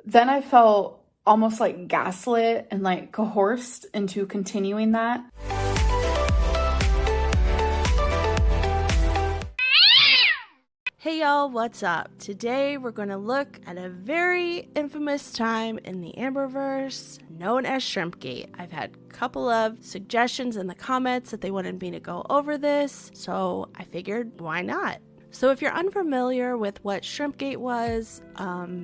Then I felt almost like gaslit and like coerced into continuing that. Hey y'all, what's up? Today we're going to look at a very infamous time in the Amberverse known as ShrimpGate. I've had a couple of suggestions in the comments that they wanted me to go over this, so I figured why not? So if you're unfamiliar with what ShrimpGate was,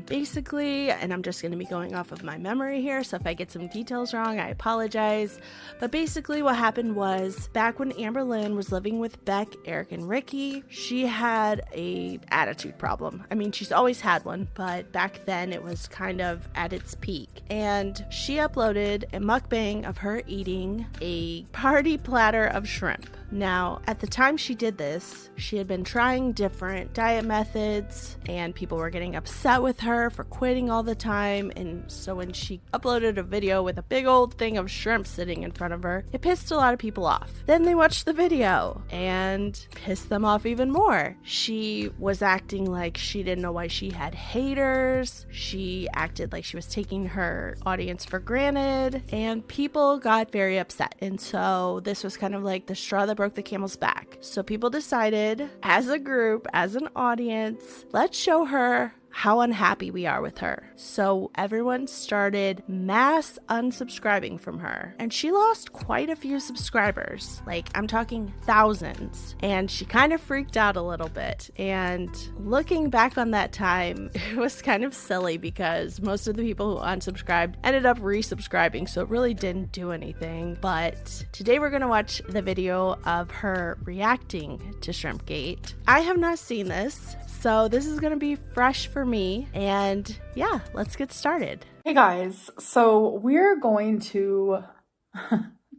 basically, and I'm just going to be going off of my memory here, so if I get some details wrong, I apologize. But basically what happened was, back when Amber Lynn was living with Beck, Eric, and Ricky, she had a attitude problem. I mean, she's always had one, but back then it was kind of at its peak. And she uploaded a mukbang of her eating a party platter of shrimp. Now, at the time she did this, she had been trying different diet methods, and people were getting upset with her for quitting all the time. And so when she uploaded a video with a big old thing of shrimp sitting in front of her, it pissed a lot of people off. Then they watched the video and pissed them off even more. She was acting like she didn't know why she had haters. She acted like she was taking her audience for granted, and people got very upset. And so this was kind of like the straw that broke the camel's back. So people decided, as a group, as an audience, let's show her how unhappy we are with her. So everyone started mass unsubscribing from her, and she lost quite a few subscribers. Like, I'm talking thousands, and she kind of freaked out a little bit. And looking back on that time, it was kind of silly because most of the people who unsubscribed ended up resubscribing, so it really didn't do anything. But today we're gonna watch the video of her reacting to ShrimpGate. I have not seen this, so this is gonna be fresh for me, and yeah, let's get started. Hey guys, so we're going to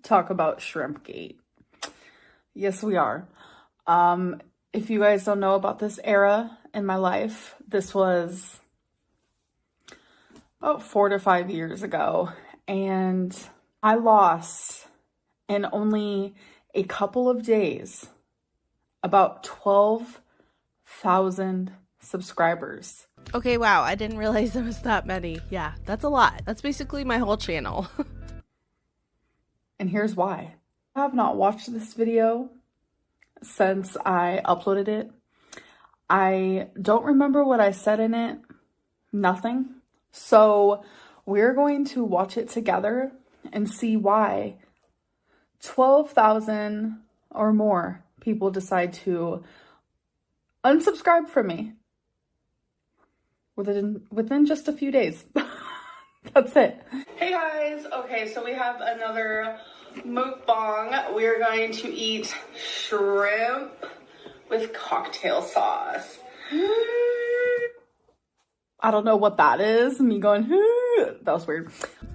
talk about ShrimpGate. Yes, we are. If you guys don't know about this era in my life, this was about 4 to 5 years ago, and I lost in only a couple of days about 12,000 subscribers. Okay, wow, I didn't realize there was that many. Yeah, that's a lot. That's basically my whole channel. And here's why. I have not watched this video since I uploaded it. I don't remember what I said in it. Nothing. So we're going to watch it together and see why 12,000 or more people decide to unsubscribe from me within just a few days. That's it. Hey guys, okay, so we have another mukbang. We're going to eat shrimp with cocktail sauce. I don't know what that is. Me going, that was weird.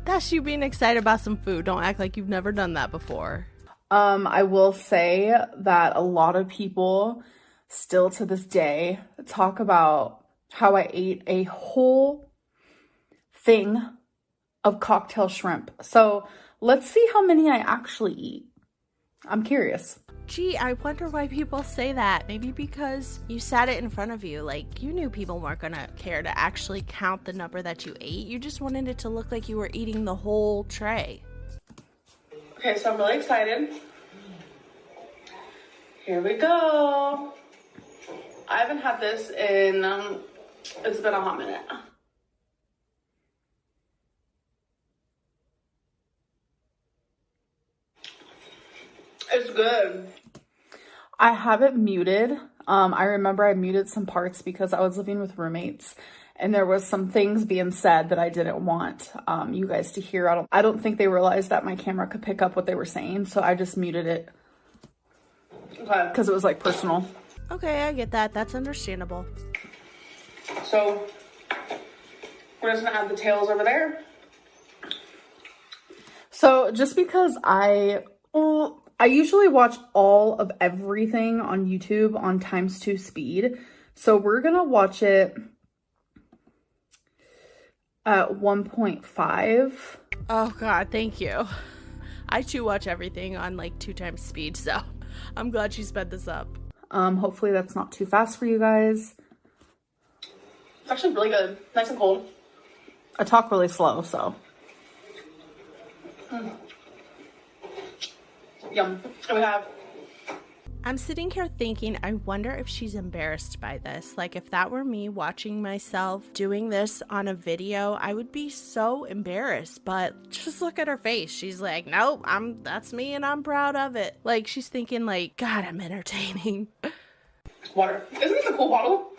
That's you being excited about some food. Don't act like you've never done that before. I will say that a lot of people still to this day talk about how I ate a whole thing of cocktail shrimp. So let's see how many I actually eat. I'm curious. Gee, I wonder why people say that. Maybe because you sat it in front of you. Like, you knew people weren't gonna care to actually count the number that you ate. You just wanted it to look like you were eating the whole tray. Okay, so I'm really excited. Here we go. I haven't had this in, it's been a hot minute. It's good. I have it muted. I remember I muted some parts because I was living with roommates and there was some things being said that I didn't want you guys to hear. I don't think they realized that my camera could pick up what they were saying, so I just muted it. Okay. Because it was like personal. Okay, I get that. That's understandable. So we're just gonna add the tails over there. So just because I usually watch all of everything on YouTube on ×2 speed. So we're gonna watch it at 1.5. Oh God, thank you. I too watch everything on like 2 times speed, so I'm glad you sped this up. Hopefully that's not too fast for you guys. It's actually really good. Nice and cold. I talk really slow, so. Yum. And we have... I'm sitting here thinking, I wonder if she's embarrassed by this. Like, if that were me watching myself doing this on a video, I would be so embarrassed. But just look at her face. She's like, nope, that's me and I'm proud of it. Like, she's thinking like, God, I'm entertaining. Water. Isn't this a cool bottle?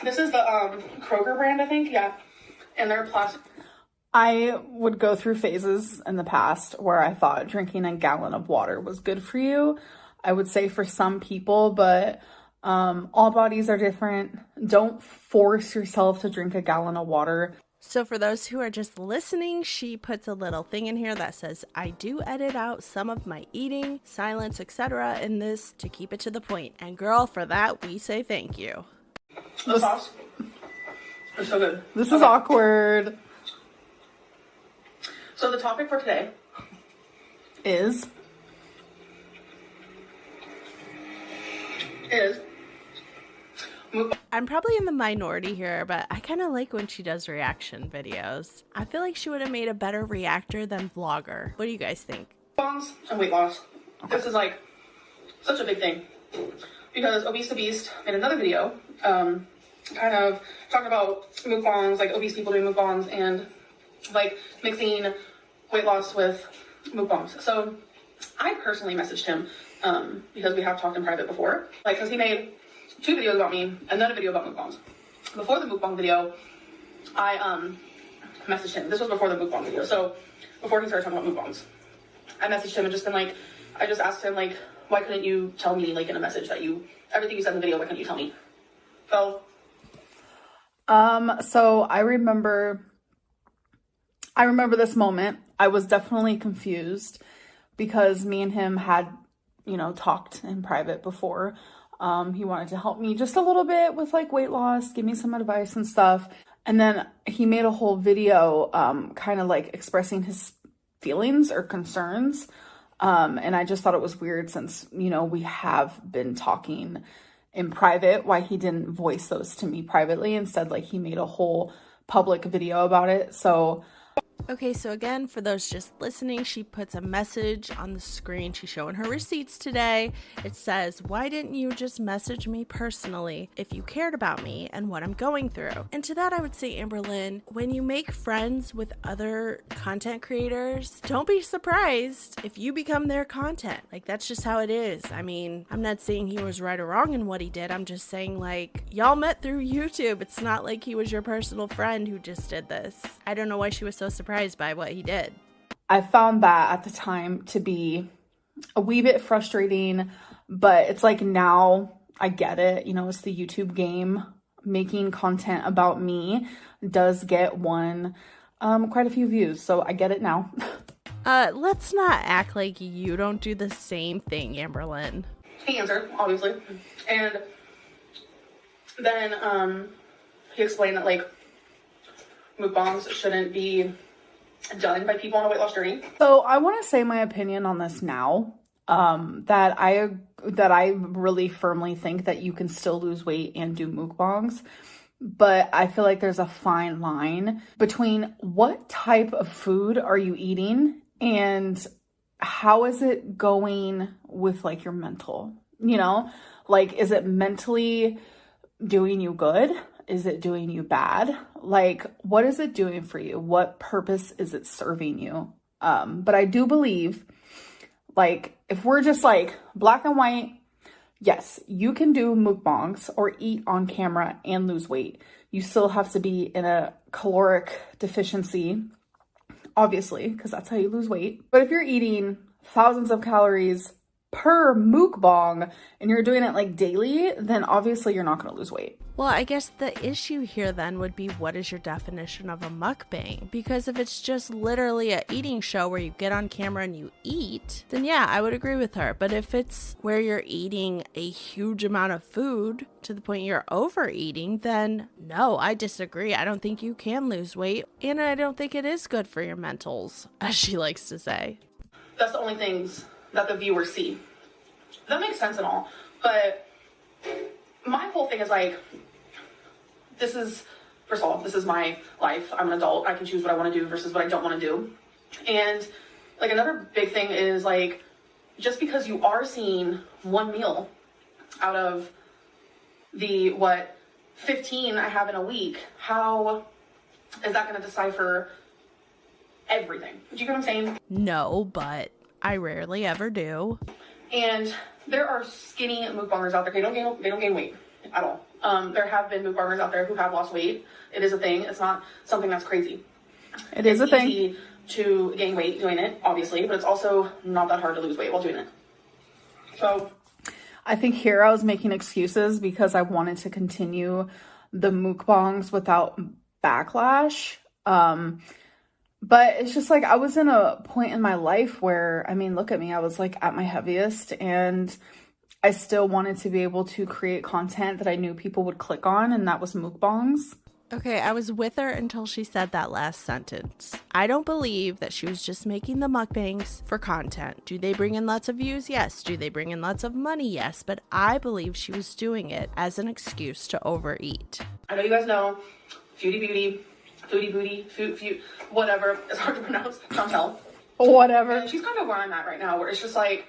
This is the Kroger brand, I think. Yeah. And they're plastic. I would go through phases in the past where I thought drinking a gallon of water was good for you. I would say for some people, but all bodies are different. Don't force yourself to drink a gallon of water. So for those who are just listening, she puts a little thing in here that says, I do edit out some of my eating, silence, etc. in this to keep it to the point. And girl, for that, we say thank you. The sauce is so good. This is awkward. So the topic for today is I'm probably in the minority here, but I kind of like when she does reaction videos. I feel like she would have made a better reactor than vlogger. What do you guys think? Mukbangs and weight loss. This is like such a big thing because Obese the Beast made another video kind of talking about mukbangs, like obese people doing mukbangs and like mixing weight loss with mukbangs. So I personally messaged him because we have talked in private before, like because he made 2 videos about me and then a video about mukbangs. Before the mukbang video, I messaged him. This was before the mukbang video, so before he started talking about mukbangs, I messaged him and just been like, I just asked him like, why couldn't you tell me like in a message that everything you said in the video, why couldn't you tell me? So I remember this moment. I was definitely confused because me and him had, talked in private before. He wanted to help me just a little bit with like weight loss, give me some advice and stuff. And then he made a whole video, kind of like expressing his feelings or concerns. And I just thought it was weird since, we have been talking in private, why he didn't voice those to me privately. Instead, like he made a whole public video about it. So okay, so again, for those just listening, she puts a message on the screen. She's showing her receipts today. It says, why didn't you just message me personally if you cared about me and what I'm going through? And to that, I would say, Amberlynn, when you make friends with other content creators, don't be surprised if you become their content. Like, that's just how it is. I mean, I'm not saying he was right or wrong in what he did. I'm just saying, like, y'all met through YouTube. It's not like he was your personal friend who just did this. I don't know why she was so surprised by what he did. I found that at the time to be a wee bit frustrating, but it's like now I get it. It's the YouTube game. Making content about me does get quite a few views, so I get it now. Let's not act like you don't do the same thing, Amberlynn. He answered, obviously, and then he explained that like mukbangs shouldn't be done by people on a weight loss journey. So I want to say my opinion on this now, that I really firmly think that you can still lose weight and do mukbangs, but I feel like there's a fine line between what type of food are you eating and how is it going with like your mental, like, is it mentally doing you good? Is it doing you bad? Like, what is it doing for you? What purpose is it serving you? But I do believe, like, if we're just like black and white, yes, you can do mukbangs or eat on camera and lose weight. You still have to be in a caloric deficiency, obviously, because that's how you lose weight. But if you're eating thousands of calories per mukbang and you're doing it like daily, then obviously you're not going to lose weight. Well, I guess the issue here then would be, what is your definition of a mukbang? Because if it's just literally a eating show where you get on camera and you eat, then yeah, I would agree with her. But if it's where you're eating a huge amount of food to the point you're overeating, then no, I disagree. I don't think you can lose weight, and I don't think it is good for your mentals, as she likes to say. That's the only things that the viewers see. That makes sense and all, but my whole thing is like, this is first of all, this is my life. I'm an adult. I can choose what I want to do versus what I don't want to do. And like another big thing is like, just because you are seeing one meal out of the, 15 I have in a week, how is that going to decipher everything? Do you get what I'm saying? No, but I rarely ever do. And there are skinny mukbangers out there. They don't gain weight at all. There have been mukbangers out there who have lost weight. It is a thing. It's not something that's crazy. It's a thing to gain weight doing it, obviously, but it's also not that hard to lose weight while doing it. So I think here I was making excuses because I wanted to continue the mukbangs without backlash. But it's just like I was in a point in my life where, I mean, look at me. I was like at my heaviest and I still wanted to be able to create content that I knew people would click on, and that was mukbangs. Okay, I was with her until she said that last sentence. I don't believe that she was just making the mukbangs for content. Do they bring in lots of views? Yes. Do they bring in lots of money? Yes. But I believe she was doing it as an excuse to overeat. I know you guys know foodie booty, whatever. It's hard to pronounce. Can't tell. Whatever. And she's kind of where I'm at right now, where it's just like,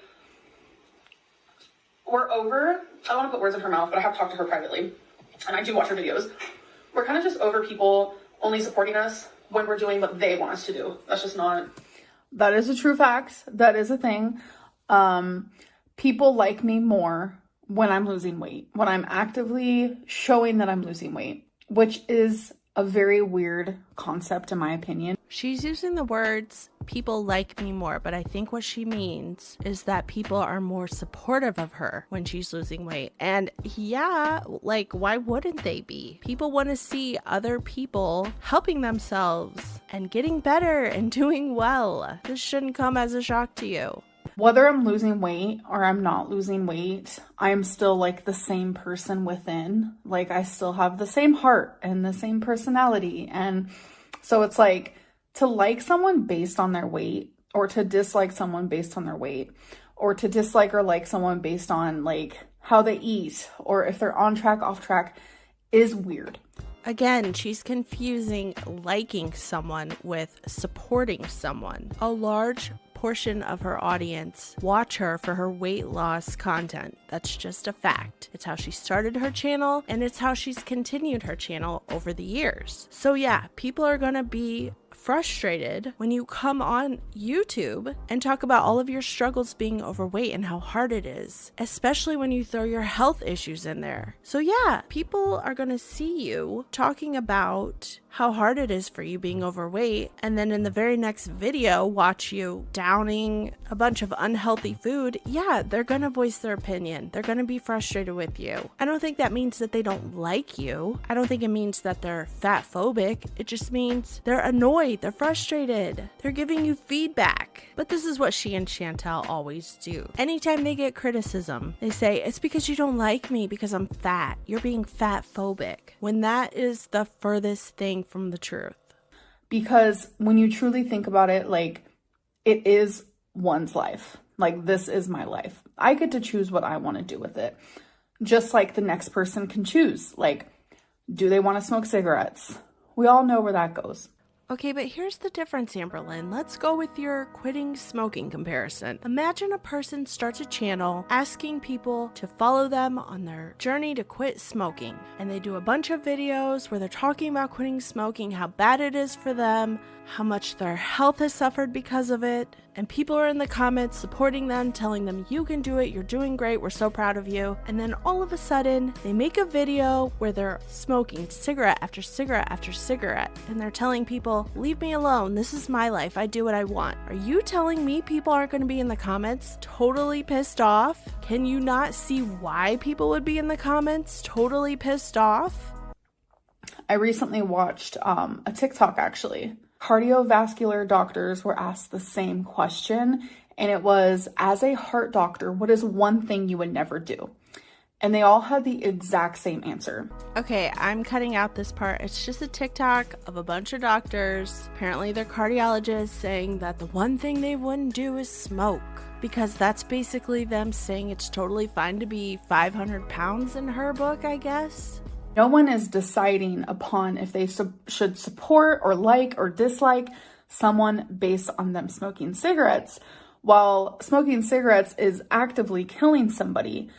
we're over, I don't want to put words in her mouth, but I have talked to her privately, and I do watch her videos. We're kind of just over people only supporting us when we're doing what they want us to do. That's just not... That is a true fact. That is a thing. People like me more when I'm losing weight, when I'm actively showing that I'm losing weight, which is a very weird concept in my opinion. She's using the words, people like me more, but I think what she means is that people are more supportive of her when she's losing weight. And yeah, like, why wouldn't they be? People want to see other people helping themselves and getting better and doing well. This shouldn't come as a shock to you. Whether I'm losing weight or I'm not losing weight, I'm still like the same person within. Like I still have the same heart and the same personality. And so it's like to like someone based on their weight, or to dislike someone based on their weight, or to dislike or like someone based on like how they eat, or if they're on track, off track, is weird. Again, she's confusing liking someone with supporting someone. A large portion of her audience watch her for her weight loss content. That's just a fact. It's how she started her channel, and it's how she's continued her channel over the years. So yeah, people are gonna be frustrated when you come on YouTube and talk about all of your struggles being overweight and how hard it is, especially when you throw your health issues in there. So yeah, people are going to see you talking about how hard it is for you being overweight, and then in the very next video watch you downing a bunch of unhealthy food. Yeah, they're going to voice their opinion. They're going to be frustrated with you. I don't think that means that they don't like you. I don't think it means that they're fat phobic. It just means they're annoyed. They're frustrated. They're giving you feedback. But this is what she and Chantel always do. Anytime they get criticism, they say, it's because you don't like me because I'm fat. You're being fat phobic. When that is the furthest thing from the truth. Because when you truly think about it, like, it is one's life. Like, this is my life. I get to choose what I want to do with it. Just like the next person can choose. Like, do they want to smoke cigarettes? We all know where that goes. Okay, but here's the difference, Amberlynn. Let's go with your quitting smoking comparison. Imagine a person starts a channel asking people to follow them on their journey to quit smoking. And they do a bunch of videos where they're talking about quitting smoking, how bad it is for them, how much their health has suffered because of it. And people are in the comments supporting them, telling them, you can do it, you're doing great, we're so proud of you. And then all of a sudden, they make a video where they're smoking cigarette after cigarette after cigarette. And they're telling people, leave me alone, this is my life, I do what I want. Are you telling me people aren't going to be in the comments totally pissed off? Can you not see why people would be in the comments totally pissed off? I recently watched a TikTok actually. Cardiovascular doctors were asked the same question, and it was, as a heart doctor, what is one thing you would never do? And they all had the exact same answer. Okay, I'm cutting out this part. It's just a TikTok of a bunch of doctors, apparently they're cardiologists, saying that the one thing they wouldn't do is smoke. Because that's basically them saying it's totally fine to be 500 pounds in her book, I guess. No one is deciding upon if they should support or like or dislike someone based on them smoking cigarettes, while smoking cigarettes is actively killing somebody,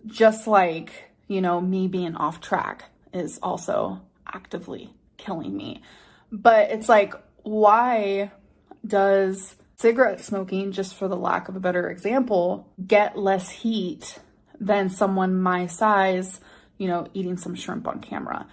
just like, you know, me being off track is also actively killing me. But it's like, why does cigarette smoking, just for the lack of a better example, get less heat than someone my size, you know, eating some shrimp on camera?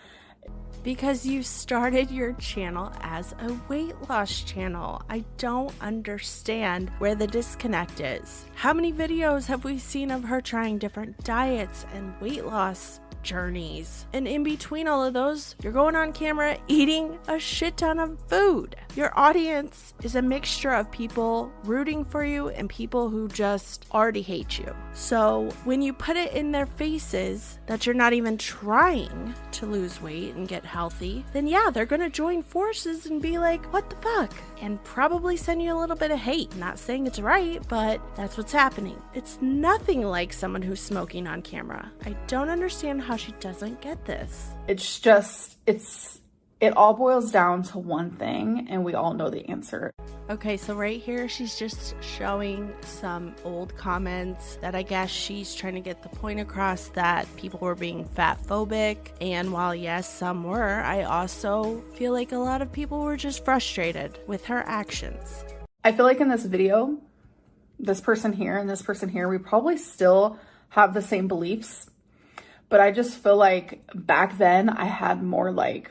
Because you started your channel as a weight loss channel. I don't understand where the disconnect is. How many videos have we seen of her trying different diets and weight loss journeys? And in between all of those, you're going on camera eating a shit ton of food. Your audience is a mixture of people rooting for you and people who just already hate you. So when you put it in their faces that you're not even trying to lose weight and get healthy, then yeah, they're gonna join forces and be like, what the fuck? And probably send you a little bit of hate. Not saying it's right, but that's what's happening. It's nothing like someone who's smoking on camera. I don't understand how she doesn't get this. It's just, it all boils down to one thing, and we all know the answer. Okay, so right here, she's just showing some old comments that I guess she's trying to get the point across that people were being fat phobic. And while yes, some were, I also feel like a lot of people were just frustrated with her actions. I feel like in this video, this person here and this person here, we probably still have the same beliefs. But I just feel like back then I had more like,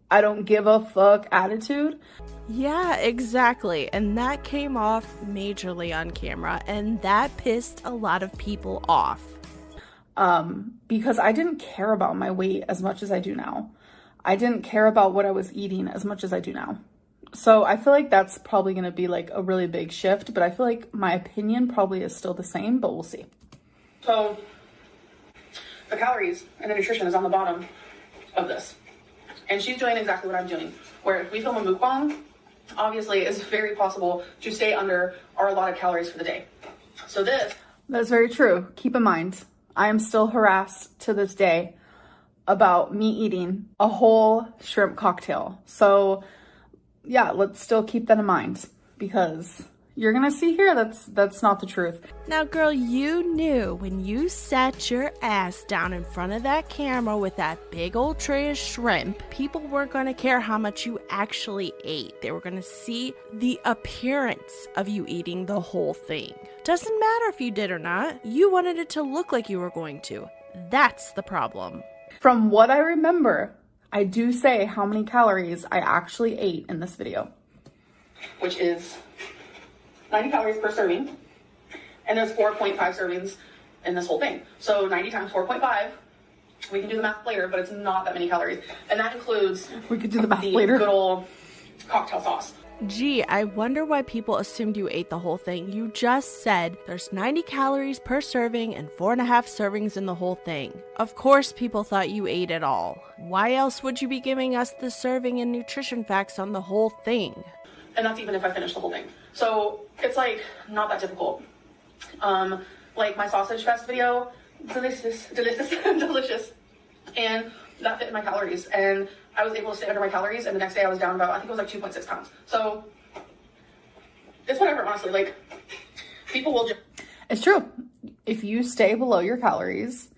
I don't give a fuck attitude. Yeah, exactly. And that came off majorly on camera, and that pissed a lot of people off. Because I didn't care about my weight as much as I do now. I didn't care about what I was eating as much as I do now. So I feel like that's probably going to be like a really big shift, but I feel like my opinion probably is still the same, but we'll see. So the calories and the nutrition is on the bottom of this. And she's doing exactly what I'm doing, where if we film a mukbang, obviously it's very possible to stay under our allotted calories for the day. So that's very true. Keep in mind, I am still harassed to this day about me eating a whole shrimp cocktail. So yeah, let's still keep that in mind, because you're gonna see here that's not the truth. Now, girl, you knew when you sat your ass down in front of that camera with that big old tray of shrimp, people weren't gonna care how much you actually ate. They were gonna see the appearance of you eating the whole thing. Doesn't matter if you did or not. You wanted it to look like you were going to. That's the problem. From what I remember, I do say how many calories I actually ate in this video, which is 90 calories per serving, and there's 4.5 servings in this whole thing. So 90 times 4.5, we can do the math later, but it's not that many calories. And that includes we could do the math later. Good old cocktail sauce. Gee, I wonder why people assumed you ate the whole thing. You just said there's 90 calories per serving and 4.5 servings in the whole thing. Of course people thought you ate it all. Why else would you be giving us the serving and nutrition facts on the whole thing? And that's even if I finish the whole thing. So it's like not that difficult. Like my sausage fest video, delicious. And that fit in my calories. And I was able to stay under my calories, and the next day I was down about, I think it was like 2.6 pounds. So it's whatever, honestly. Like, people will just... It's true. If you stay below your calories,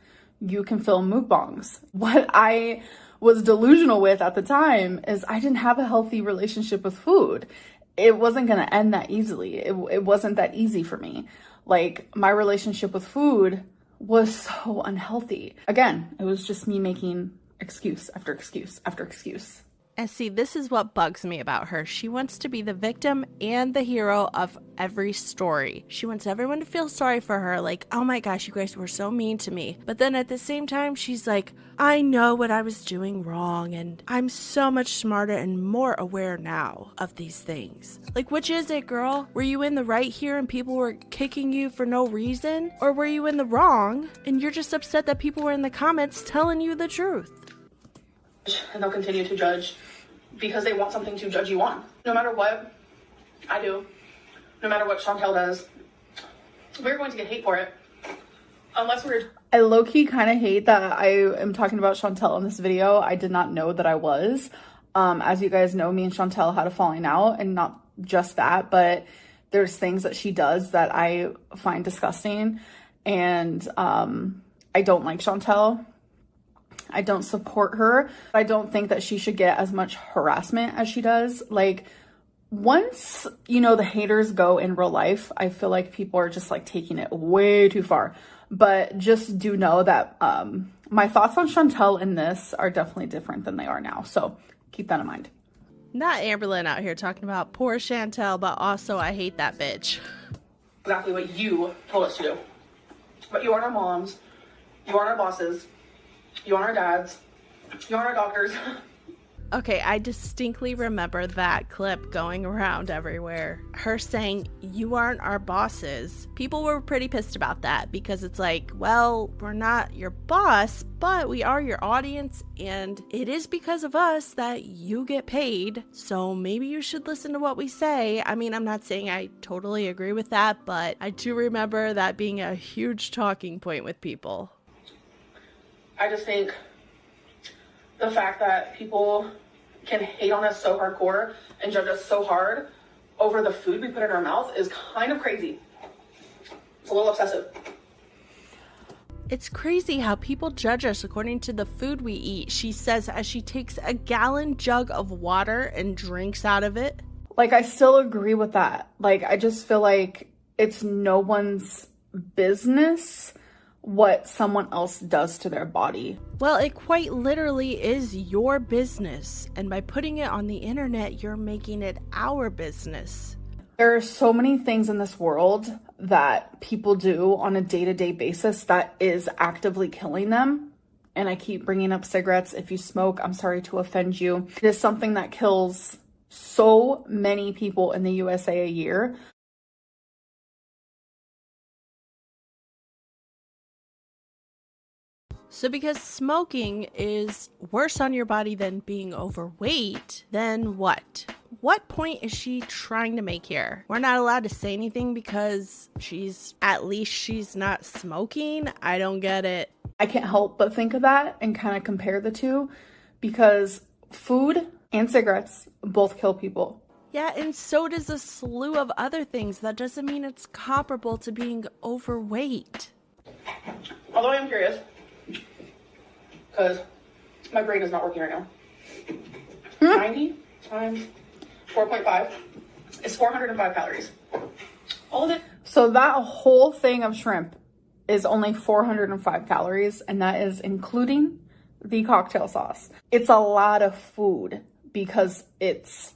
you can film mukbangs. What I was delusional with at the time is I didn't have a healthy relationship with food. It wasn't going to end that easily. It wasn't that easy for me. Like, my relationship with food was so unhealthy. Again, it was just me making excuse after excuse after excuse. And see, this is what bugs me about her. She wants to be the victim and the hero of every story. She wants everyone to feel sorry for her, like, oh my gosh, you guys were so mean to me. But then at the same time, she's like, I know what I was doing wrong, and I'm so much smarter and more aware now of these things. Like, which is it, girl? Were you in the right here and people were kicking you for no reason? Or were you in the wrong and you're just upset that people were in the comments telling you the truth? And they'll continue to judge because they want something to judge you on. No matter what I do, no matter what Chantel does, we're going to get hate for it. Unless I low-key kind of hate that I am talking about Chantel in this video. I did not know that I was. As you guys know, me and Chantel had a falling out, and not just that, but there's things that she does that I find disgusting, and I don't like Chantel. I don't support her. I don't think that she should get as much harassment as she does. Like, once, you know, the haters go in real life, I feel like people are just like taking it way too far. But just do know that my thoughts on Chantel in this are definitely different than they are now. So keep that in mind. Not Amberlynn out here talking about poor Chantel, but also I hate that bitch. Exactly what you told us to do. But you aren't our moms. You aren't our bosses. You aren't our dads. You aren't our doctors. Okay, I distinctly remember that clip going around everywhere. Her saying, "You aren't our bosses." People were pretty pissed about that because it's like, well, we're not your boss, but we are your audience, and it is because of us that you get paid. So maybe you should listen to what we say. I mean, I'm not saying I totally agree with that, but I do remember that being a huge talking point with people. I just think the fact that people can hate on us so hardcore and judge us so hard over the food we put in our mouth is kind of crazy. It's a little obsessive. It's crazy how people judge us according to the food we eat, she says as she takes a gallon jug of water and drinks out of it. Like, I still agree with that. Like, I just feel like it's no one's business what someone else does to their body. Well, it quite literally is your business, and by putting it on the internet, you're making it our business. There are so many things in this world that people do on a day-to-day basis that is actively killing them. And I keep bringing up cigarettes. If you smoke, I'm sorry to offend you. It is something that kills so many people in the USA a year. So because smoking is worse on your body than being overweight, then what? What point is she trying to make here? We're not allowed to say anything because she's not smoking? I don't get it. I can't help but think of that and kind of compare the two, because food and cigarettes both kill people. Yeah, and so does a slew of other things. That doesn't mean it's comparable to being overweight. Although I am curious, because my brain is not working right now. 90 times 4.5 is 405 calories. All of it. So that whole thing of shrimp is only 405 calories, and that is including the cocktail sauce. It's a lot of food because it's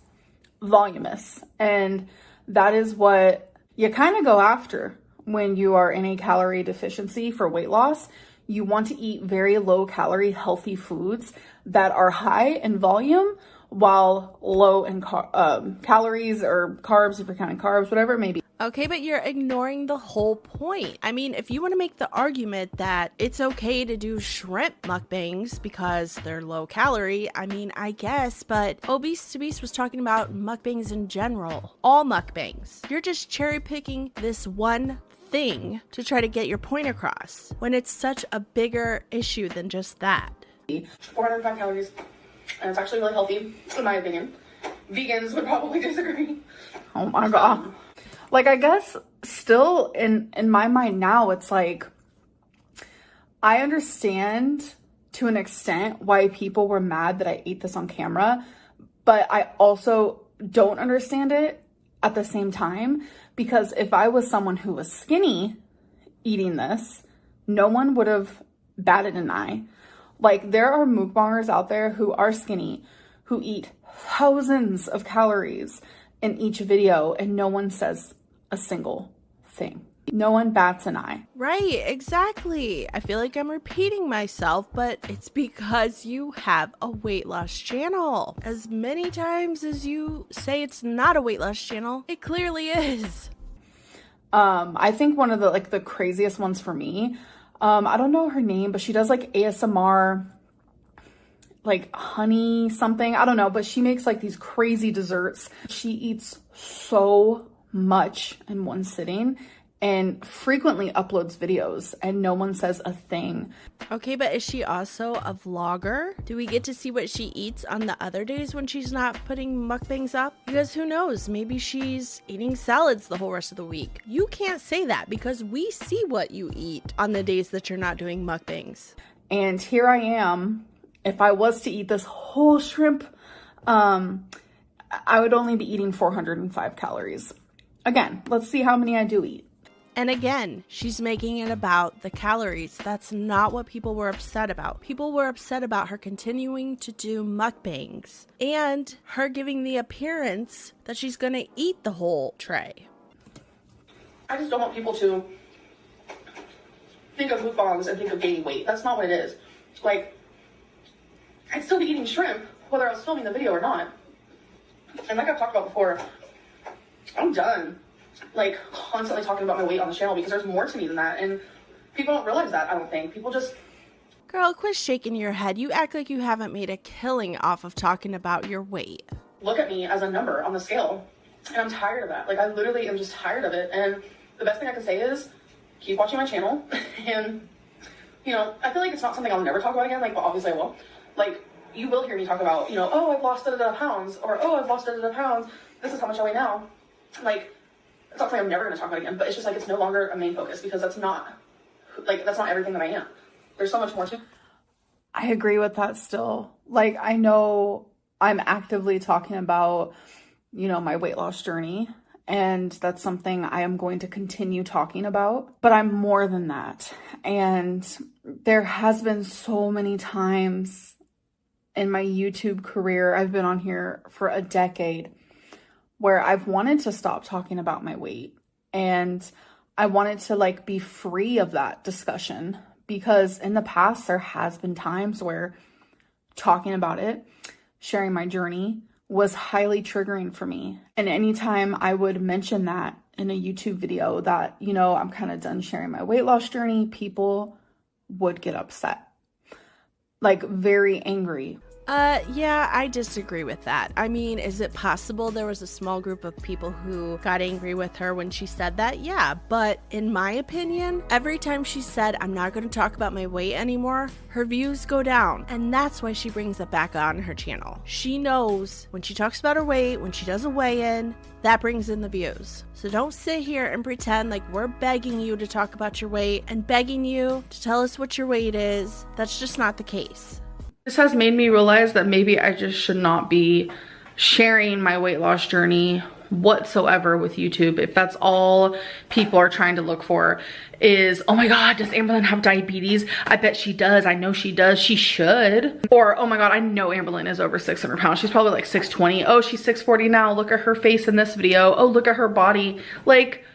voluminous, and that is what you kind of go after when you are in a calorie deficiency for weight loss. You want to eat very low calorie, healthy foods that are high in volume while low in calories or carbs, if you're counting carbs, whatever it may be. Okay, but you're ignoring the whole point. I mean, if you want to make the argument that it's okay to do shrimp mukbangs because they're low calorie, I mean, I guess, but Obese to Beast was talking about mukbangs in general. All mukbangs. You're just cherry picking this one thing to try to get your point across when it's such a bigger issue than just that. 405 calories, and it's actually really healthy, in my opinion. Vegans would probably disagree. Oh my god. Like, I guess still in my mind now, it's like, I understand to an extent why people were mad that I ate this on camera, but I also don't understand it at the same time, because if I was someone who was skinny eating this, no one would have batted an eye. Like, there are mukbangers out there who are skinny, who eat thousands of calories in each video, and no one says a single thing. No one bats an eye. Right, exactly. I feel like I'm repeating myself, but it's because you have a weight loss channel. As many times as you say it's not a weight loss channel, it clearly is. I think one of the craziest ones for me, I don't know her name, but she does like ASMR, like honey something, I don't know, but she makes like these crazy desserts. She eats so much in one sitting, and frequently uploads videos and no one says a thing. Okay, but is she also a vlogger? Do we get to see what she eats on the other days when she's not putting mukbangs up? Because who knows, maybe she's eating salads the whole rest of the week. You can't say that because we see what you eat on the days that you're not doing mukbangs. And here I am. If I was to eat this whole shrimp, I would only be eating 405 calories. Again, let's see how many I do eat. And again, she's making it about the calories. That's not what people were upset about. People were upset about her continuing to do mukbangs and her giving the appearance that she's going to eat the whole tray. I just don't want people to think of mukbangs and think of gaining weight. That's not what it is. Like, I'd still be eating shrimp whether I was filming the video or not. And like I've talked about before, I'm done like constantly talking about my weight on the channel because there's more to me than that, and people don't realize that. I don't think people just... Girl, quit shaking your head. You act like you haven't made a killing off of talking about your weight. Look at me as a number on the scale, and I'm tired of that. Like, I literally am just tired of it. And the best thing I can say is keep watching my channel. And you know, I feel like it's not something I'll never talk about again, like, but obviously I will. Like, you will hear me talk about, you know, oh, I've lost pounds, or oh, I've lost pounds, this is how much I weigh now. Like, it's not something I'm never going to talk about again, but it's just like, it's no longer a main focus because that's not everything that I am. There's so much more to. I agree with that still. Like, I know I'm actively talking about, you know, my weight loss journey, and that's something I am going to continue talking about, but I'm more than that. And there has been so many times in my YouTube career, I've been on here for a decade, where I've wanted to stop talking about my weight, and I wanted to like be free of that discussion, because in the past there has been times where talking about it, sharing my journey, was highly triggering for me. And anytime I would mention that in a YouTube video that, you know, I'm kind of done sharing my weight loss journey, people would get upset, like very angry. Yeah, I disagree with that. I mean, is it possible there was a small group of people who got angry with her when she said that? Yeah, but in my opinion, every time she said, I'm not going to talk about my weight anymore, her views go down. And that's why she brings it back on her channel. She knows when she talks about her weight, when she does a weigh-in, that brings in the views. So don't sit here and pretend like we're begging you to talk about your weight and begging you to tell us what your weight is. That's just not the case. This has made me realize that maybe I just should not be sharing my weight loss journey whatsoever with YouTube. If that's all people are trying to look for is, oh my God, does Amberlynn have diabetes? I bet she does. I know she does. She should. Or, oh my God, I know Amberlynn is over 600 pounds. She's probably like 620. Oh, she's 640 now. Look at her face in this video. Oh, look at her body. Like,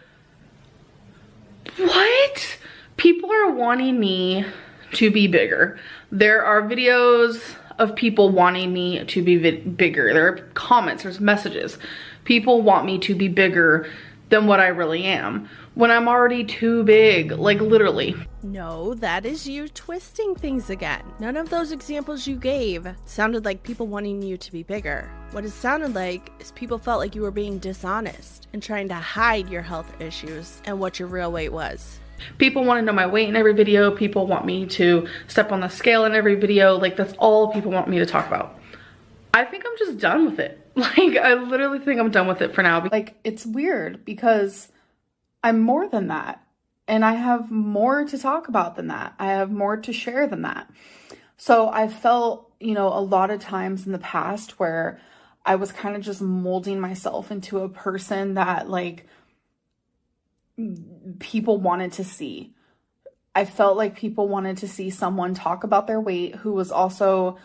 what? People are wanting me to be bigger. There are videos of people wanting me to be bigger. There are comments, there's messages. People want me to be bigger than what I really am, when I'm already too big, like literally. No, that is you twisting things again. None of those examples you gave sounded like people wanting you to be bigger. What it sounded like is people felt like you were being dishonest and trying to hide your health issues and what your real weight was. People want to know my weight in every video. People want me to step on the scale in every video. Like, that's all people want me to talk about. I think I'm just done with it. Like, I literally think I'm done with it for now. Like, it's weird because I'm more than that. And I have more to talk about than that. I have more to share than that. So I felt, you know, a lot of times in the past where I was kind of just molding myself into a person that, like, people wanted to see. I felt like people wanted to see someone talk about their weight who was also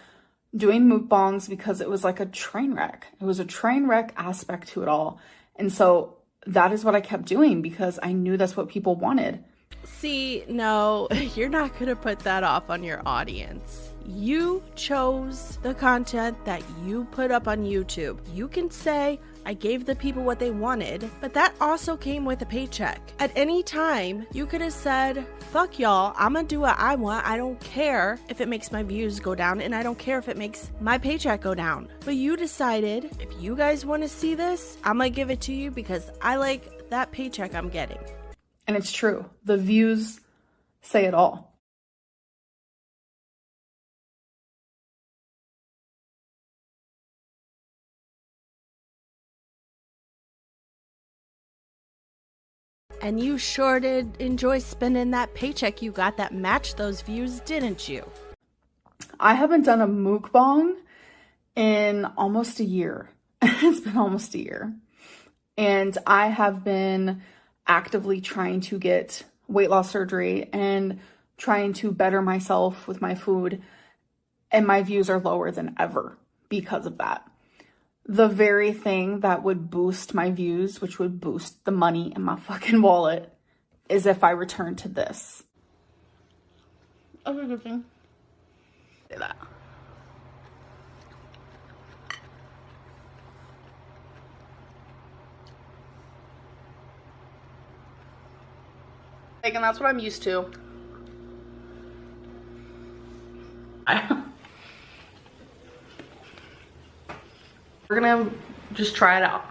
doing mukbangs, because it was like a train wreck. It was a train wreck aspect to it all. And so that is what I kept doing because I knew that's what people wanted. See, no, you're not going to put that off on your audience. You chose the content that you put up on YouTube. You can say, I gave the people what they wanted, but that also came with a paycheck. At any time, you could have said, fuck y'all, I'm gonna do what I want. I don't care if it makes my views go down, and I don't care if it makes my paycheck go down. But you decided, if you guys want to see this, I'm gonna give it to you because I like that paycheck I'm getting. And it's true. The views say it all. And you sure did enjoy spending that paycheck you got that matched those views, didn't you? I haven't done a mukbang in almost a year. It's been almost a year. And I have been actively trying to get weight loss surgery and trying to better myself with my food. And my views are lower than ever because of that. The very thing that would boost my views, which would boost the money in my fucking wallet, is if I return to this. That's a good thing. Say that. Like, and that's what I'm used to. We're gonna just try it out.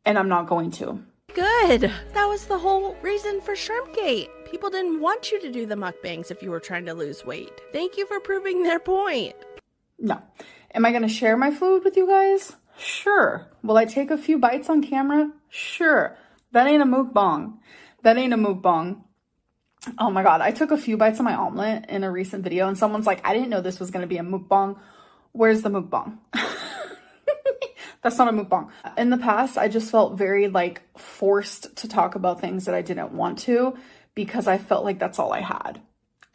And I'm not going to. Good. That was the whole reason for ShrimpGate. People didn't want you to do the mukbangs if you were trying to lose weight. Thank you for proving their point. No. Am I going to share my food with you guys? Sure. Will I take a few bites on camera? Sure. That ain't a mukbang. That ain't a mukbang. Oh my God. I took a few bites of my omelet in a recent video and someone's like, I didn't know this was going to be a mukbang. Where's the mukbang? That's not a mukbang. In the past, I just felt very like forced to talk about things that I didn't want to because I felt like that's all I had.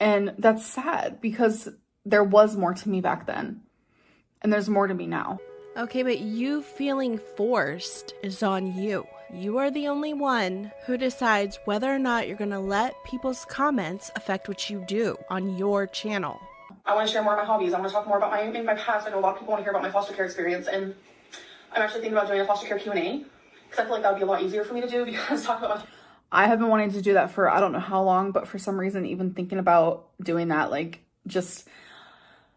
And that's sad because there was more to me back then. And there's more to me now. Okay, but you feeling forced is on you. You are the only one who decides whether or not you're going to let people's comments affect what you do on your channel. I want to share more of my hobbies. I want to talk more about my past. I know a lot of people want to hear about my foster care experience, and I'm actually thinking about doing a foster care Q&A because I feel like that would be a lot easier for me to do because talk about I have been wanting to do that for I don't know how long, but for some reason, even thinking about doing that, like just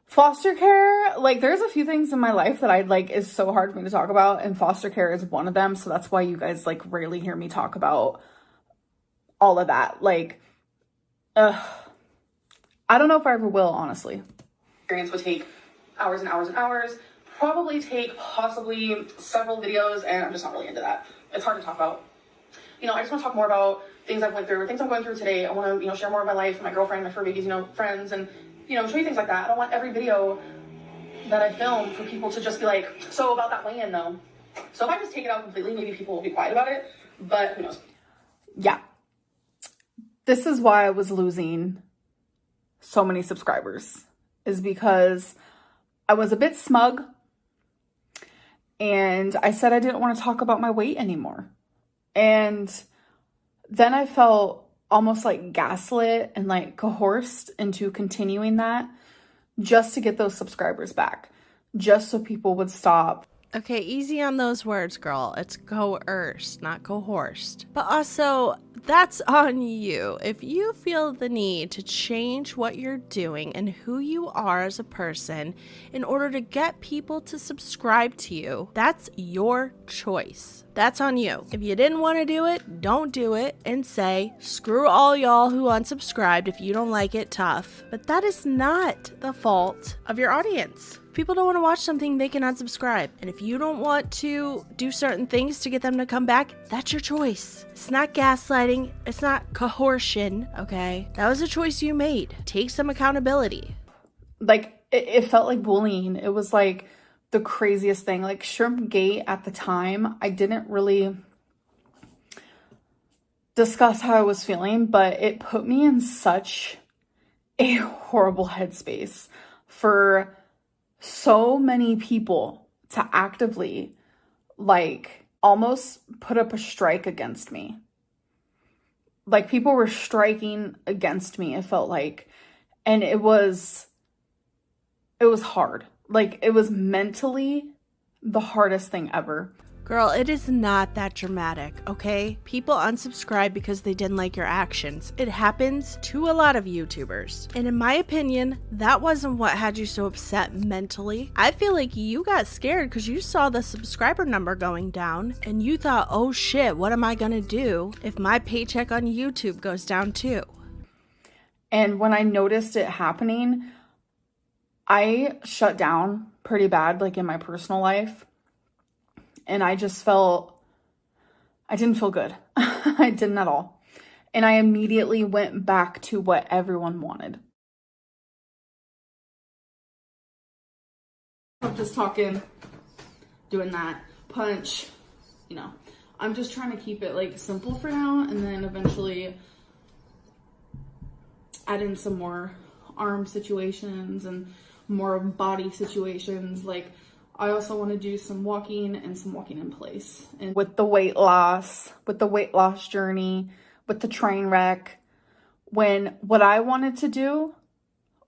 foster care, like there's a few things in my life that I like is so hard for me to talk about, and foster care is one of them. So that's why you guys like rarely hear me talk about all of that. Like, I don't know if I ever will, honestly. Experience would take hours and hours and hours. Probably take possibly several videos, and I'm just not really into that. It's hard to talk about. You know, I just want to talk more about things I've went through, things I'm going through today. I want to, share more of my life, my girlfriend, my fur babies, friends, and, show you things like that. I don't want every video that I film for people to just be like, so about that weigh-in though. So if I just take it out completely, maybe people will be quiet about it, but who knows? Yeah. This is why I was losing so many subscribers, is because I was a bit smug. And I said I didn't want to talk about my weight anymore. And then I felt almost like gaslit and like coerced into continuing that just to get those subscribers back. Just so people would stop. Okay, easy on those words, girl. It's coerced, not coerced. But also, that's on you. If you feel the need to change what you're doing and who you are as a person in order to get people to subscribe to you, that's your choice. That's on you. If you didn't want to do it, don't do it and say, screw all y'all who unsubscribed if you don't like it, tough. But that is not the fault of your audience. If people don't want to watch something, they can unsubscribe. And if you don't want to do certain things to get them to come back, that's your choice. It's not gaslighting. It's not coercion, okay? That was a choice you made. Take some accountability. Like, it felt like bullying. It was like the craziest thing. Like ShrimpGate at the time, I didn't really discuss how I was feeling, but it put me in such a horrible headspace for so many people to actively like almost put up a strike against me. Like people were striking against me, it felt like, and it was hard. Like it was mentally the hardest thing ever. Girl, it is not that dramatic, okay? People unsubscribe because they didn't like your actions. It happens to a lot of YouTubers. And in my opinion, that wasn't what had you so upset mentally. I feel like you got scared because you saw the subscriber number going down and you thought, oh shit, what am I gonna do if my paycheck on YouTube goes down too? And when I noticed it happening, I shut down pretty bad, like in my personal life. And I just I didn't feel good. I didn't at all. And I immediately went back to what everyone wanted. I'm just talking, doing that, punch, you know. I'm just trying to keep it like simple for now and then eventually add in some more arm situations and more body situations. Like, I also want to do some walking and some walking in place. And with the weight loss journey, with the train wreck, when what I wanted to do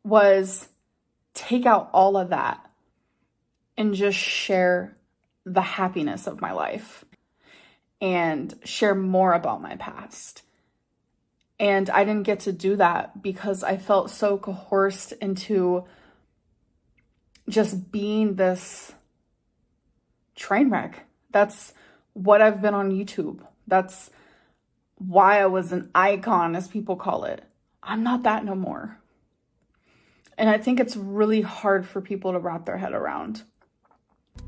was take out all of that and just share the happiness of my life and share more about my past. And I didn't get to do that because I felt so coerced into just being this train wreck. That's what I've been on YouTube. That's why I was an icon, as people call it. I'm not that no more. And I think it's really hard for people to wrap their head around.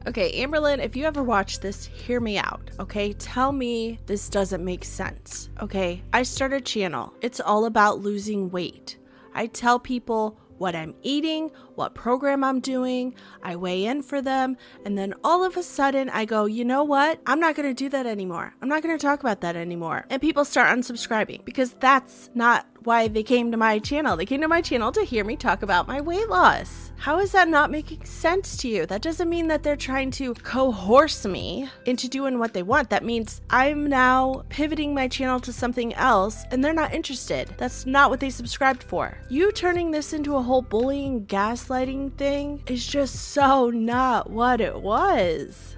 Okay, Amberlynn, if you ever watch this, hear me out, okay? Tell me this doesn't make sense, okay? I start a channel. It's all about losing weight. I tell people what I'm eating, what program I'm doing, I weigh in for them, and then all of a sudden I go, you know what? I'm not going to do that anymore. I'm not going to talk about that anymore. And people start unsubscribing because that's not why they came to my channel. They came to my channel to hear me talk about my weight loss. How is that not making sense to you? That doesn't mean that they're trying to coerce me into doing what they want. That means I'm now pivoting my channel to something else and they're not interested. That's not what they subscribed for. You turning this into a whole bullying, gaslighting thing is just so not what it was.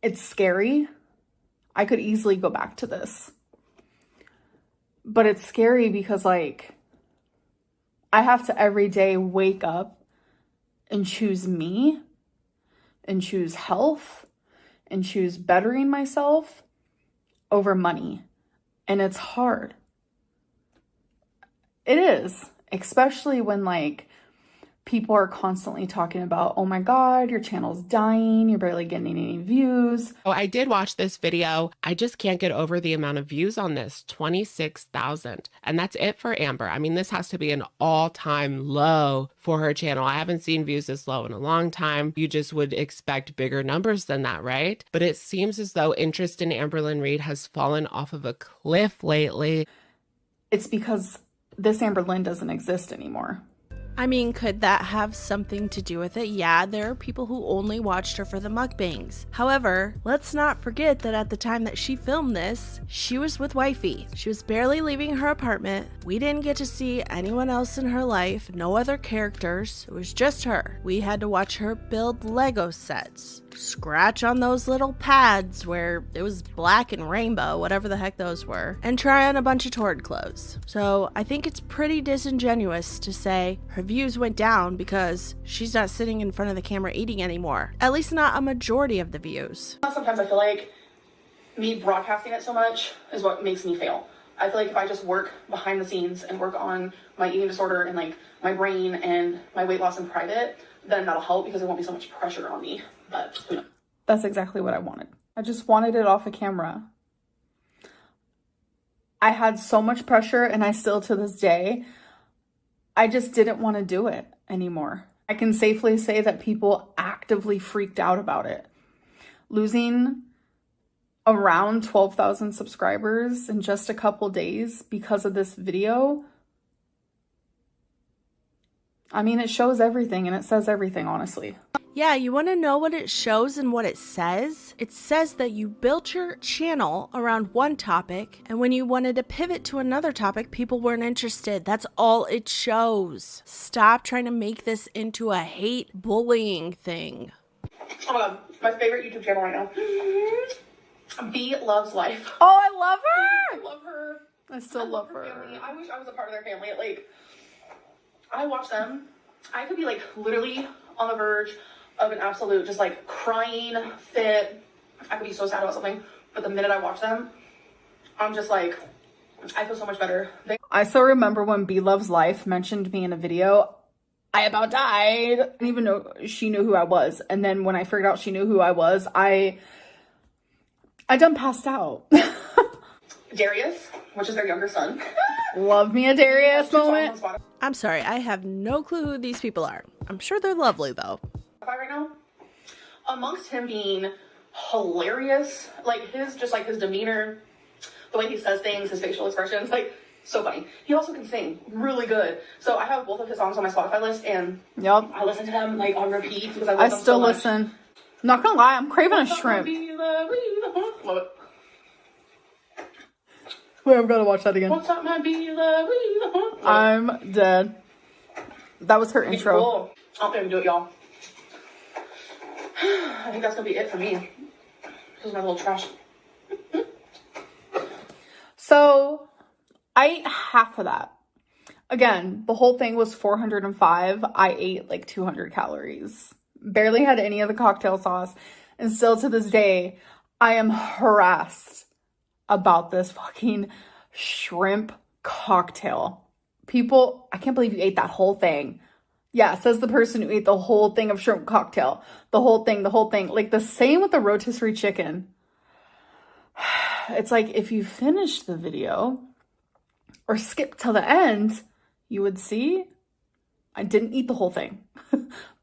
It's scary. I could easily go back to this. But it's scary because, like, I have to every day wake up and choose me and choose health and choose bettering myself over money. And it's hard. It is, especially when, like, people are constantly talking about, oh my God, your channel's dying. You're barely getting any views. Oh, I did watch this video. I just can't get over the amount of views on this, 26,000. And that's it for Amber. I mean, this has to be an all-time low for her channel. I haven't seen views this low in a long time. You just would expect bigger numbers than that, right? But it seems as though interest in Amberlynn Reid has fallen off of a cliff lately. It's because this Amberlynn doesn't exist anymore. I mean, could that have something to do with it? Yeah, there are people who only watched her for the mukbangs. However, let's not forget that at the time that she filmed this, she was with wifey. She was barely leaving her apartment. We didn't get to see anyone else in her life, no other characters. It was just her. We had to watch her build Lego sets, scratch on those little pads where it was black and rainbow, whatever the heck those were, and try on a bunch of Torrid clothes. So I think it's pretty disingenuous to say her views went down because she's not sitting in front of the camera eating anymore. At least not a majority of the views. Sometimes I feel like me broadcasting it so much is what makes me fail. I feel like if I just work behind the scenes and work on my eating disorder and like my brain and my weight loss in private, then that'll help because there won't be so much pressure on me. But who knows? That's exactly what I wanted. I just wanted it off of camera. I had so much pressure, and I still to this day, I just didn't want to do it anymore. I can safely say that people actively freaked out about it. Losing around 12,000 subscribers in just a couple days because of this video. I mean, it shows everything and it says everything, honestly. Yeah, you want to know what it shows and what it says? It says that you built your channel around one topic, and when you wanted to pivot to another topic, people weren't interested. That's all it shows. Stop trying to make this into a hate bullying thing. Oh my god, my favorite YouTube channel right now. B Loves Life. Oh, I love her. I love her. I still love her. Family. I wish I was a part of their family. Like, I watch them. I could be like literally on the verge of an absolute just like crying fit. I could be so sad about something, but the minute I watch them, I'm just like, I feel so much better. I still remember when B Loves Life mentioned me in a video. I about died. I didn't even know she knew who I was. And then when I figured out she knew who I was, I done passed out. Darius, which is their younger son. Love me a Darius moment. I'm sorry, I have no clue who these people are. I'm sure they're lovely though. Right now, amongst him being hilarious, like his demeanor, the way he says things, his facial expressions, like so funny. He also can sing really good. So I have both of his songs on my Spotify list, and yep, I listen to them like on repeat because I love them still so much. listen. Not gonna lie, I'm craving a shrimp. Love it. Wait, I'm gonna watch that again. What's up, my beloved? I'm dead. That was her intro. Cool. I don't think I can do it, y'all. I think that's gonna be it for me. This is my little trash. So I ate half of that. Again, the whole thing was 405. I ate like 200 calories. Barely had any of the cocktail sauce. And still to this day, I am harassed about this fucking shrimp cocktail. People, I can't believe you ate that whole thing. Yeah, says the person who ate the whole thing of shrimp cocktail. The whole thing. Like the same with the rotisserie chicken. It's like if you finish the video or skip till the end, you would see I didn't eat the whole thing.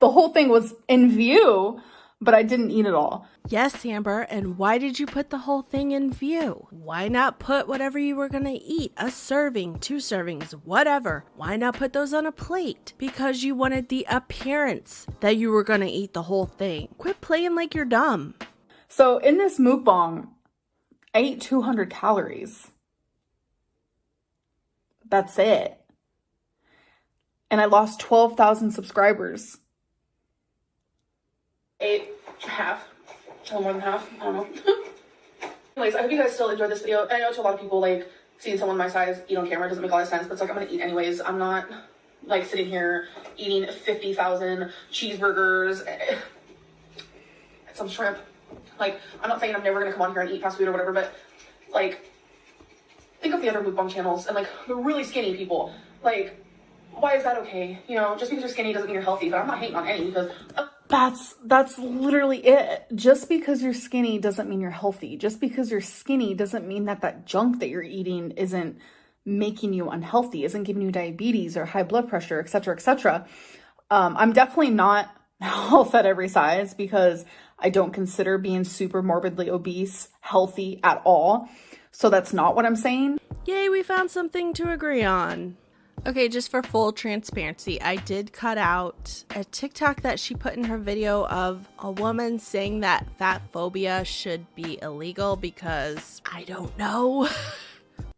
The whole thing was in view, but I didn't eat it all. Yes, Amber, and why did you put the whole thing in view? Why not put whatever you were gonna eat, a serving, 2 servings, whatever? Why not put those on a plate? Because you wanted the appearance that you were gonna eat the whole thing. Quit playing like you're dumb. So in this mukbang, I ate 200 calories. That's it. And I lost 12,000 subscribers. Ate half. A little more than half. I don't know. Anyways, I hope you guys still enjoyed this video. I know to a lot of people, like, seeing someone my size eat on camera doesn't make a lot of sense, but it's like, I'm gonna eat anyways. I'm not, like, sitting here eating 50,000 cheeseburgers and some shrimp. Like, I'm not saying I'm never gonna come on here and eat fast food or whatever, but, like, think of the other mukbang channels and, like, the really skinny people. Like, why is that okay? You know, just because you're skinny doesn't mean you're healthy, but I'm not hating on any because... That's literally it. Just because you're skinny doesn't mean you're healthy. Just because you're skinny doesn't mean that junk that you're eating isn't making you unhealthy, isn't giving you diabetes or high blood pressure, etc., etc. I'm definitely not health at every size because I don't consider being super morbidly obese healthy at all. So that's not what I'm saying. Yay, we found something to agree on. Okay, just for full transparency, I did cut out a TikTok that she put in her video of a woman saying that fat phobia should be illegal because I don't know.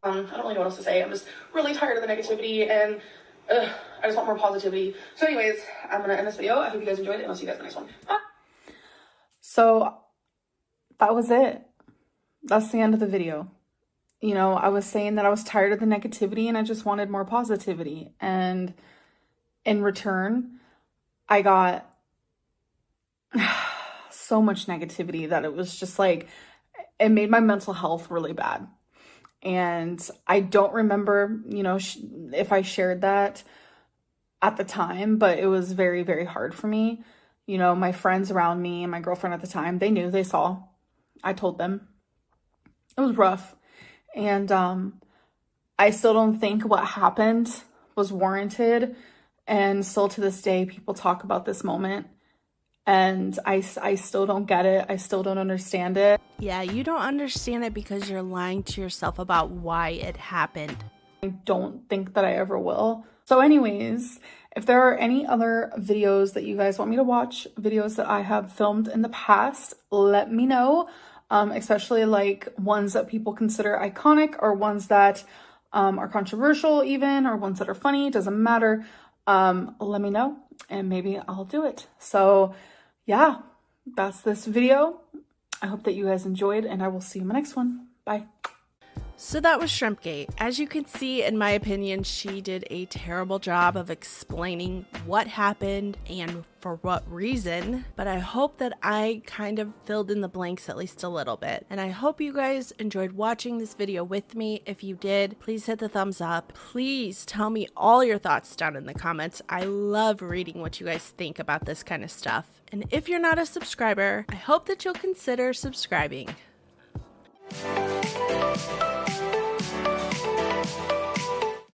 I don't really know what else to say. I'm just really tired of the negativity and I just want more positivity. So anyways, I'm going to end this video. I hope you guys enjoyed it and I'll see you guys in the next one. Bye. So that was it. That's the end of the video. You know, I was saying that I was tired of the negativity and I just wanted more positivity. And in return, I got so much negativity that it was just like, it made my mental health really bad. And I don't remember, you know, if I shared that at the time, but it was very, very hard for me. You know, my friends around me and my girlfriend at the time, they knew, they saw. I told them. It was rough. And I still don't think what happened was warranted. And still to this day, people talk about this moment. And I still don't get it. I still don't understand it. Yeah, you don't understand it because you're lying to yourself about why it happened. I don't think that I ever will. So anyways, if there are any other videos that you guys want me to watch, videos that I have filmed in the past, let me know. Especially like ones that people consider iconic or ones that are controversial even, or ones that are funny, doesn't matter. Let me know and maybe I'll do it. So yeah, that's this video. I hope that you guys enjoyed, and I will see you in the next one. Bye. So that was ShrimpGate. As you can see, in my opinion, she did a terrible job of explaining what happened and for what reason, but I hope that I kind of filled in the blanks at least a little bit. And I hope you guys enjoyed watching this video with me. If you did, please hit the thumbs up. Please tell me all your thoughts down in the comments. I love reading what you guys think about this kind of stuff. And if you're not a subscriber, I hope that you'll consider subscribing.